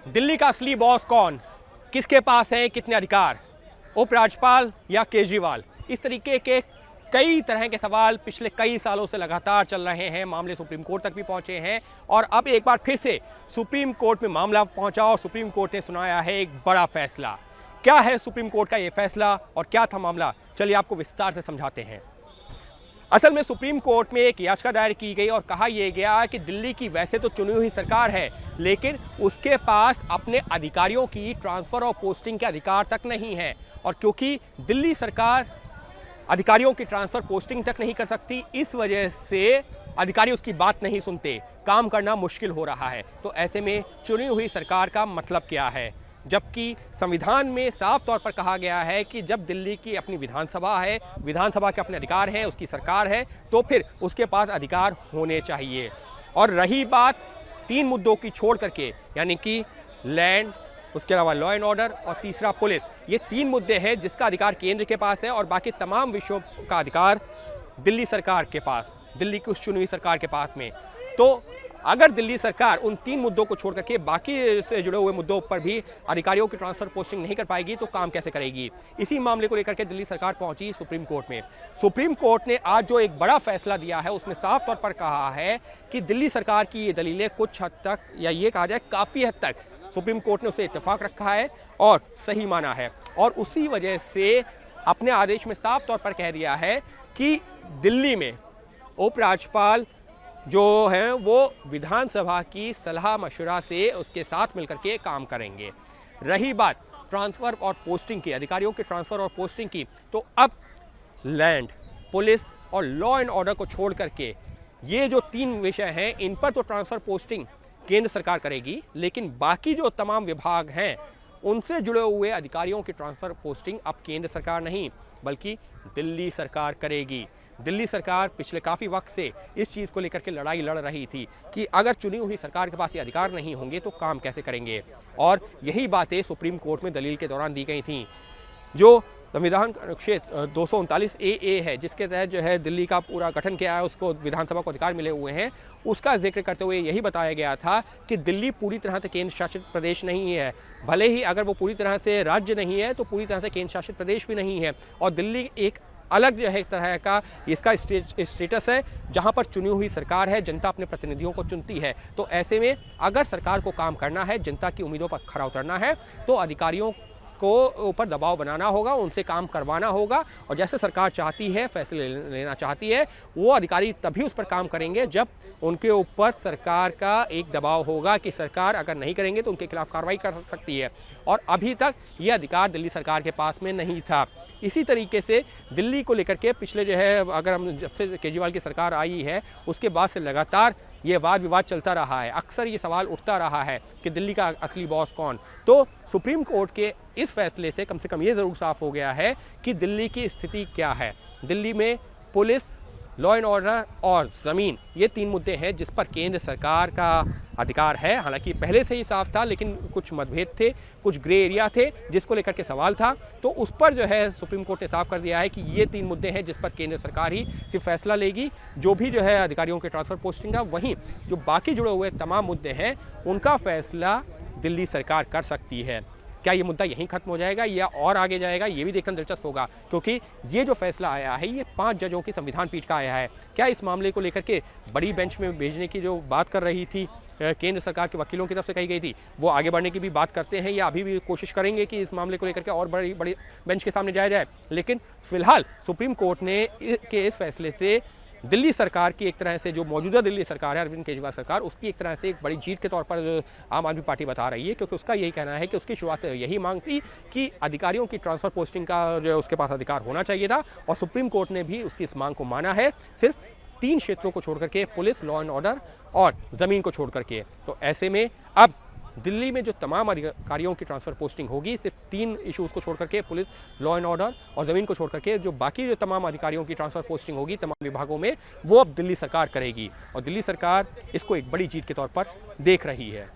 दिल्ली का असली बॉस कौन, किसके पास है कितने अधिकार, उपराज्यपाल या केजरीवाल? इस तरीके के कई तरह के सवाल पिछले कई सालों से लगातार चल रहे हैं। मामले सुप्रीम कोर्ट तक भी पहुंचे हैं और अब एक बार फिर से सुप्रीम कोर्ट में मामला पहुंचा और सुप्रीम कोर्ट ने सुनाया है एक बड़ा फैसला। क्या है सुप्रीम कोर्ट का यह फैसला और क्या था मामला, चलिए आपको विस्तार से समझाते हैं। असल में सुप्रीम कोर्ट में एक याचिका दायर की गई और कहा यह गया कि दिल्ली की वैसे तो चुनी हुई सरकार है, लेकिन उसके पास अपने अधिकारियों की ट्रांसफर और पोस्टिंग के अधिकार तक नहीं है। और क्योंकि दिल्ली सरकार अधिकारियों की ट्रांसफर पोस्टिंग तक नहीं कर सकती, इस वजह से अधिकारी उसकी बात नहीं सुनते, काम करना मुश्किल हो रहा है। तो ऐसे में चुनी हुई सरकार का मतलब क्या है, जबकि संविधान में साफ तौर पर कहा गया है कि जब दिल्ली की अपनी विधानसभा है, विधानसभा के अपने अधिकार हैं, उसकी सरकार है, तो फिर उसके पास अधिकार होने चाहिए। और रही बात तीन मुद्दों की छोड़ करके, यानी कि लैंड, उसके अलावा लॉ एंड ऑर्डर और तीसरा पुलिस, ये तीन मुद्दे हैं जिसका अधिकार केंद्र के पास है और बाकी तमाम विषयों का अधिकार दिल्ली सरकार के पास, दिल्ली की उस चुनी हुई सरकार के पास में। तो अगर दिल्ली सरकार उन तीन मुद्दों को छोड़ करके बाकी से जुड़े हुए मुद्दों पर भी अधिकारियों की ट्रांसफर पोस्टिंग नहीं कर पाएगी तो काम कैसे करेगी? इसी मामले को लेकर के दिल्ली सरकार पहुंची सुप्रीम कोर्ट में। सुप्रीम कोर्ट ने आज जो एक बड़ा फैसला दिया है उसमें साफ तौर पर कहा है कि दिल्ली सरकार की ये दलीलें कुछ हद तक, या ये कहा जाए काफी हद तक, सुप्रीम कोर्ट ने उसे इत्तेफाक रखा है और सही माना है। और उसी वजह से अपने आदेश में साफ तौर पर कह दिया है कि दिल्ली में उपराज्यपाल जो हैं वो विधानसभा की सलाह मशवरा से उसके साथ मिलकर के काम करेंगे। रही बात ट्रांसफर और पोस्टिंग की, अधिकारियों के ट्रांसफर और पोस्टिंग की, तो अब लैंड, पुलिस और लॉ एंड ऑर्डर को छोड़ करके ये जो तीन विषय हैं, इन पर तो ट्रांसफर पोस्टिंग केंद्र सरकार करेगी, लेकिन बाकी जो तमाम विभाग हैं उनसे जुड़े हुए अधिकारियों की ट्रांसफर पोस्टिंग अब केंद्र सरकार नहीं बल्कि दिल्ली सरकार करेगी। दिल्ली सरकार पिछले काफ़ी वक्त से इस चीज़ को लेकर के लड़ाई लड़ रही थी कि अगर चुनी हुई सरकार के पास ये अधिकार नहीं होंगे तो काम कैसे करेंगे, और यही बातें सुप्रीम कोर्ट में दलील के दौरान दी गई थीं। जो संविधान क्षेत्र 239 ए है, जिसके तहत जो है दिल्ली का पूरा गठन किया है, उसको विधानसभा को अधिकार मिले हुए हैं, उसका जिक्र करते हुए यही बताया गया था कि दिल्ली पूरी तरह से केंद्र शासित प्रदेश नहीं है। भले ही अगर वो पूरी तरह से राज्य नहीं है तो पूरी तरह से केंद्र शासित प्रदेश भी नहीं है, और दिल्ली एक अलग जो है तरह का इसका स्टेटस है जहां पर चुनी हुई सरकार है, जनता अपने प्रतिनिधियों को चुनती है। तो ऐसे में अगर सरकार को काम करना है, जनता की उम्मीदों पर खरा उतरना है, तो अधिकारियों को ऊपर दबाव बनाना होगा, उनसे काम करवाना होगा, और जैसे सरकार चाहती है, फैसले लेना चाहती है, वो अधिकारी तभी उस पर काम करेंगे जब उनके ऊपर सरकार का एक दबाव होगा कि सरकार अगर नहीं करेंगे तो उनके खिलाफ कार्रवाई कर सकती है। और अभी तक ये अधिकार दिल्ली सरकार के पास में नहीं था। इसी तरीके से दिल्ली को लेकर के पिछले जो है, अगर हम जब से केजरीवाल की सरकार आई है उसके बाद से लगातार ये वाद विवाद चलता रहा है। अक्सर ये सवाल उठता रहा है कि दिल्ली का असली बॉस कौन। तो सुप्रीम कोर्ट के इस फैसले से कम ये ज़रूर साफ हो गया है कि दिल्ली की स्थिति क्या है। दिल्ली में पुलिस, लॉ एंड ऑर्डर और ज़मीन, ये तीन मुद्दे हैं जिस पर केंद्र सरकार का अधिकार है। हालांकि पहले से ही साफ था, लेकिन कुछ मतभेद थे, कुछ ग्रे एरिया थे जिसको लेकर के सवाल था। तो उस पर जो है सुप्रीम कोर्ट ने साफ कर दिया है कि ये तीन मुद्दे हैं जिस पर केंद्र सरकार ही सिर्फ फैसला लेगी, जो भी जो है अधिकारियों के ट्रांसफर पोस्टिंग का। वहीं जो बाकी जुड़े हुए तमाम मुद्दे हैं उनका फैसला दिल्ली सरकार कर सकती है। क्या ये मुद्दा यहीं खत्म हो जाएगा या और आगे जाएगा, ये भी देखना दिलचस्प होगा, क्योंकि ये जो फैसला आया है ये 5 जजों की संविधान पीठ का आया है। क्या इस मामले को लेकर के बड़ी बेंच में भेजने की जो बात कर रही थी केंद्र सरकार के वकीलों की तरफ से कही गई थी, वो आगे बढ़ने की भी बात करते हैं या अभी भी कोशिश करेंगे कि इस मामले को लेकर के और बड़ी बेंच के सामने जाया जाए? लेकिन फिलहाल सुप्रीम कोर्ट ने इस फैसले से दिल्ली सरकार की, एक तरह से जो मौजूदा दिल्ली सरकार है, अरविंद केजरीवाल सरकार, उसकी एक तरह से एक बड़ी जीत के तौर पर आम आदमी पार्टी बता रही है, क्योंकि उसका यही कहना है कि उसकी शुरुआत से यही मांग थी कि अधिकारियों की ट्रांसफर पोस्टिंग का जो उसके पास अधिकार होना चाहिए था, और सुप्रीम कोर्ट ने भी उसकी इस मांग को माना है, सिर्फ 3 क्षेत्रों को छोड़ करके, पुलिस, लॉ एंड ऑर्डर और ज़मीन को छोड़ करके। तो ऐसे में अब दिल्ली में जो तमाम अधिकारियों की ट्रांसफर पोस्टिंग होगी, सिर्फ 3 इश्यूज़ को छोड़ करके, पुलिस, लॉ एंड ऑर्डर और ज़मीन को छोड़ करके, जो बाकी जो तमाम अधिकारियों की ट्रांसफर पोस्टिंग होगी तमाम विभागों में, वो अब दिल्ली सरकार करेगी। और दिल्ली सरकार इसको एक बड़ी जीत के तौर पर देख रही है।